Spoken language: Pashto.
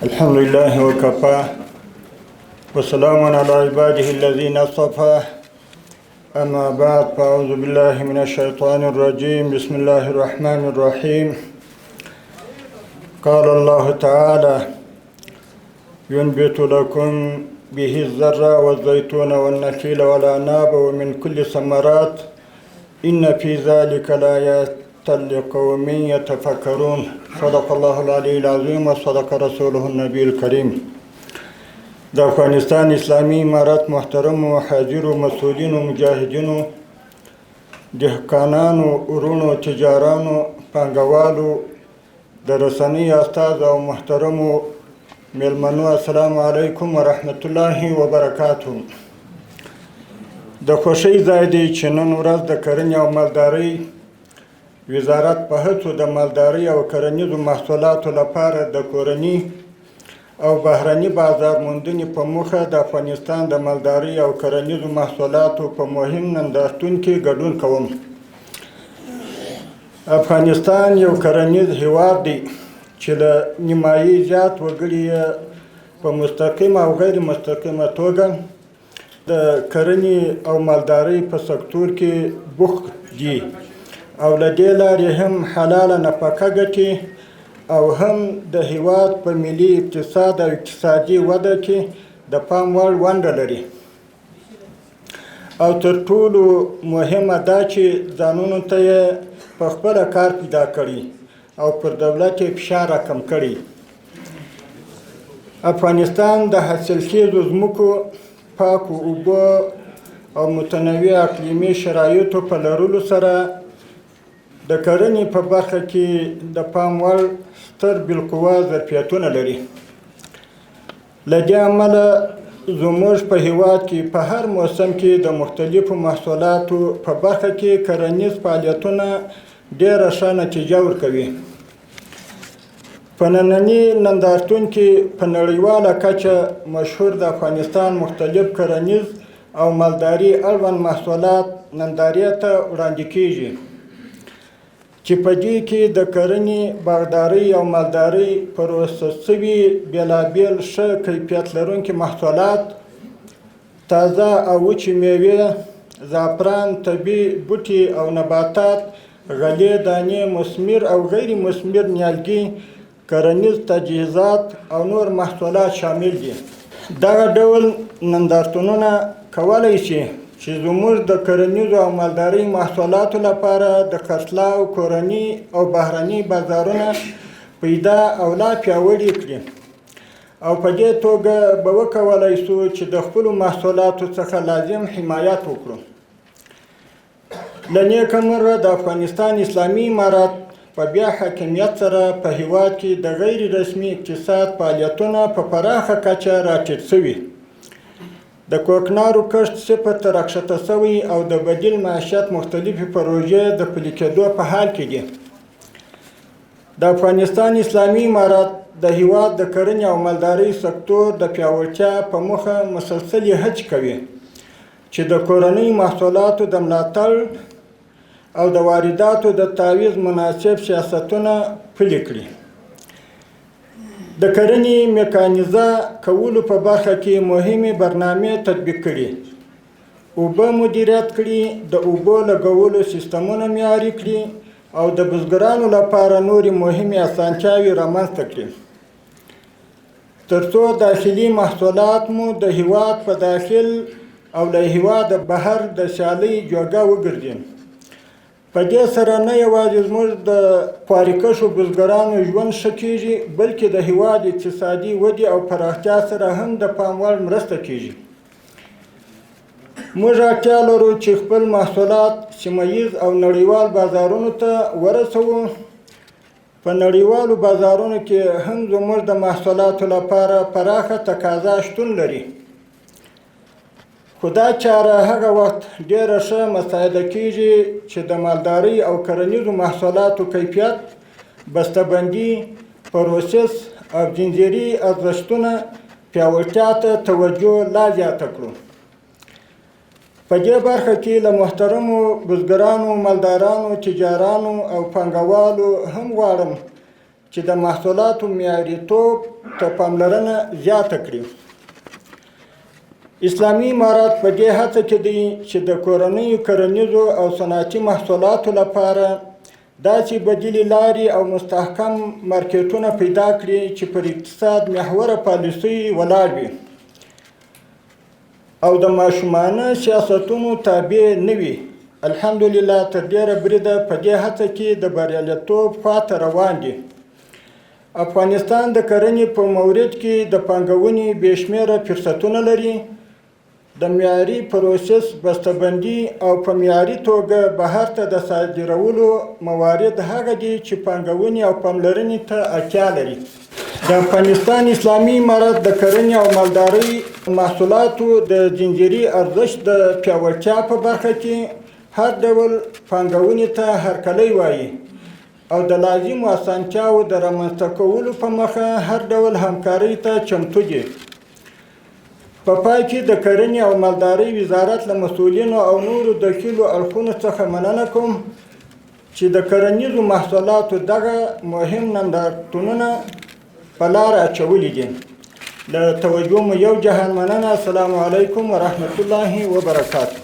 الحمد لله وكفى وسلام على عباده الذين اصطفى أما بعد فأعوذ بالله من الشيطان الرجيم بسم الله الرحمن الرحيم قال الله تعالى ينبت لكم به الزرع والزيتون والنخيل والأعناب ومن كل الثمرات إن في ذلك لآيات لقوم يتفكرون صدق الله العلي العظيم وصدق رسوله النبي الكريم. د افغانستان اسلامي امارت محترمو حاضرو مسؤولینو مجاهدینو دهقانانو ورونو تجارانو پانګوالو د رسنۍ استاد او محترمو میلمنو السلام علیکم ورحمت الله وبرکاته. د خوشی ځای دی چې نن ورځ د کرنې او مالدارۍ وزارت په هڅو د مالدارۍ او کرنیزو محصولاتو لپاره د کورني او بهرني بازار موندنې په موخه د افغانستان د مالدارۍ او کرنیزو محصولاتو په مهم نندارتون کې ګډون کوم. افغانستان یو کرنیز هیواد دی چې له نیمایي زیات وګړي په مستقیمه او غیر مستقیمه توګه د کرنې او مالدارۍ په سکتور کې بوخت دي او له دې لارې هم حلاله نفقه ګټي او هم د هیواد په ملي اقتصاد او اقتصادي وده کې د پام وړ ونډه لري او تر ټولو مهمه دا چې ځانونو ته یې په خپله کار پیدا کړي او پر دولت یې فشار راکم کړي. افغانستان د حاصلخیزو ځمکو پاکو اوبو او متنوع اقلیمي شرایطو په لرلو سره د کرنې په برخه کې د پام وړ ستر بالقوه ظرفیتونه لري. له دې امله زموږ په هیواد کې په هر موسم کې د مختلفو محصولاتو په برخه کې کرنیز فعالیتونه ډېره ښه نتیجه ورکوي. په ننني نندارتون کې په نړیواله کچه مشهور د افغانستان مختلف کرنیز او مالداري اړوند محصولات نندارې ته وړاندې کیږي چې په دې کې د کرنې، باغدارۍ او مالدارۍ پروسس شوي بېلابېل ښه کیفیت لرونکي محصولات، تازه او وچې میوې، زعفران، طبي بوټي او نباتات، غلې دانې، مثمر او غیر مثمر نیالګي، کرنیز تجهیزات او نور محصولات شامل دي. دغه ډول نندارتونونه کولی شي چې زموږ د کرنیزو او مالدارۍ محصولاتو لپاره د خرڅلاو کورني او بهرني بازارونه پیدا او لا پیاوړي کړي او په دې توګه به وکولی شو چې د خپلو محصولاتو څخه لازم حمایت وکړو. له نیکه مرغه د افغانستان اسلامي امارت په بیا حاکمیت سره په هیواد کې د غیر رسمي اقتصاد فعالیتونه په پراخه کچه راټیټ شوي. د کوکنارو کښت صفر ته راښکته شوی او د بدیل معیشت مختلفې پروژې د پلي کېدو په حال کې دي. د افغانستان اسلامي امارت د هیواد د کرنې او مالدارۍ سکتور د پیاوړتیا په موخه مسلسلې هڅې کوي چې د کورنۍ محصولاتو د ملاتړ او د وارداتو د تعویض مناسب سیاستونه پلي کړي. د کرنې میکانیزه کولو په برخه کې مهمې برنامې تطبیق کړي، اوبه مدیریت کړي، د اوبو لګولو سیستمونه معیاري کړي او د بزګرانو لپاره نورې مهمې اسانتیاوې رامنځته کړي تر څو داخلي محصولات مو د هیواد په داخل او له هیواده بهر د سیالۍ جوګه وګرځي. په دې سره نه یوازې زموږ د خوارکشو بزګرانو ژوند ښه کیږي بلکې د هیواد اقتصادي ودې او پراختیا سره هم د پام وړ مرسته کیږي. موږ اړتیا لرو چې خپل محصولات سیمهییز او نړیوال بازارونو ته ورسوو. په نړیوالو بازارونو کې هم زموږ د محصولاتو لپاره پراخه تقاضا شتون لري، خو دا چاره هغه وخت ډېره ښه مساعده کیږي چې د مالدارۍ او کرنیزو محصولاتو کیفیت، بسته‌بندي، پروسس او زنجیري ارزښتونه پیاوړتیا ته توجه لا زیاته کړو. په دې برخه کې له محترمو بزګرانو، مالدارانو، تجارانو او پانګوالو هم غواړم چې د محصولاتو معیاریتوب ته پاملرنه زیاته کړي. اسلامي امارات په دې هڅه کې دی چې د کورنیو کرنیزو او صنعتي محصولاتو لپاره داسې بدیلې لارې او مستحکم مارکیټونه پیدا کړي چې پر اقتصاد محوره پالیسۍ ولاړ وي او د ماشومانه سیاستونو تابع نه وي. الحمدلله تر ډیره بریده په دې هڅه کې د بریالیتوب خواته روان دي. افغانستان د کرنې په مورد کې د پانګونې بې شمېره فرصتونه لري. د معیاري پروسس بسته‌بندي او په معیاري توګه بهر ته د صادرولو موارد هغه دي چې پانګونې او پاملرنې ته اړتیا لري. د افغانستان اسلامي امارت د کرنې او مالدارۍ محصولاتو د زنجیري ارزښت د پیاوړتیا په برخه کې هر ډول پانګونې ته هرکلی وایي او د لازمو اسانتیاوو د رامنځته کولو په مخه هر ډول همکارۍ ته چمتو دي. په پای کې د کرنې او مالدارۍ وزارت له مسؤلینو او نورو دخیلو اړخونو څخه مننه کوم چې د کرنیزو محصولاتو دغه مهم نندارتونونه په لار اچولي دي. له توجه مو یو جهان مننه. السلام علیکم ورحمت الله وبرکاته.